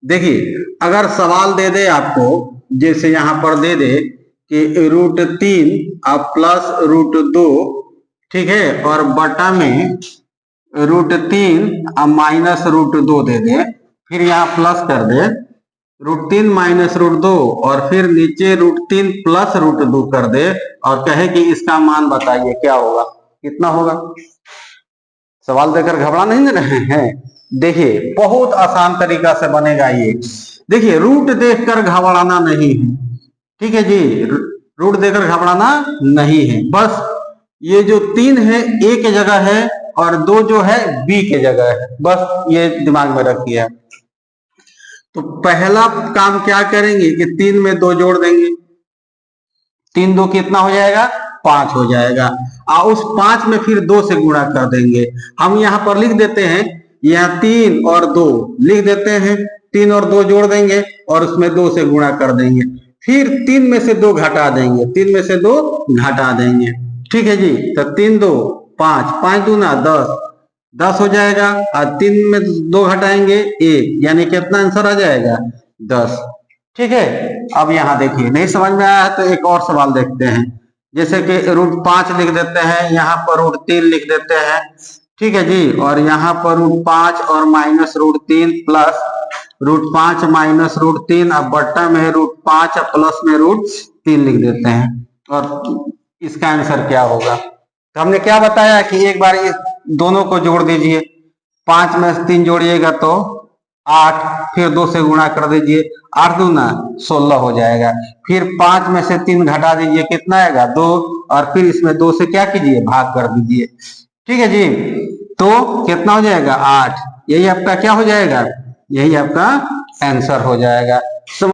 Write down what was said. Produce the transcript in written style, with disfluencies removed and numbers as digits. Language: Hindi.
देखिए अगर सवाल दे दे आपको, जैसे यहां पर दे दे कि √3 प्लस √2, ठीक है, और बटा में √3 माइनस √2 दे दे, फिर यहाँ प्लस कर दे √3 माइनस √2 और फिर नीचे √3 प्लस √2 कर दे और कहे कि इसका मान बताइए क्या होगा, कितना होगा। सवाल देकर घबरा नहीं दे रहे हैं। देखिए बहुत आसान तरीका से बनेगा ये। देखिए रूट देखकर घबराना नहीं है, ठीक है जी, रूट देखकर घबराना नहीं है। बस ये जो 3 है ए के जगह है और 2 जो है बी के जगह है, बस ये दिमाग में रखिए। तो पहला काम क्या करेंगे कि 3 में 2 जोड़ देंगे, 3 2 कितना हो जाएगा, 5 हो जाएगा। और उस 5 में फिर 2 से गुणा कर देंगे। हम यहाँ पर लिख देते हैं, यहाँ 3 और 2 लिख देते हैं, 3 और 2 जोड़ देंगे और उसमें 2 से गुणा कर देंगे, फिर 3 में से 2 घटा देंगे, 3 में से 2 घटा देंगे, ठीक है जी। तो 3 2 5, 5 दूना 10, 10 हो जाएगा और 3 में 2 घटाएंगे 1, यानी कितना आंसर आ जाएगा, 10, ठीक है। अब यहाँ देखिए नहीं समझ में आया तो एक और सवाल देखते हैं, जैसे कि √5 लिख देते हैं, यहाँ पर √3 लिख देते हैं, ठीक है जी, और यहाँ पर √5 और माइनस √3 प्लस √5 माइनस √3 अब बट्टा में √5 प्लस में √3 लिख देते हैं और इसका आंसर क्या होगा। तो हमने क्या बताया कि एक बार इस दोनों को जोड़ दीजिए, 5 में 3 जोड़िएगा तो 8, फिर 2 से गुणा कर दीजिए, 8 दूना 16 हो जाएगा, फिर 5 में से 3 घटा दीजिए, कितना आएगा 2, और फिर इसमें 2 से क्या कीजिए, भाग कर दीजिए, ठीक है जी। तो कितना हो जाएगा 8, यही आपका क्या हो जाएगा, यही आपका आंसर हो जाएगा।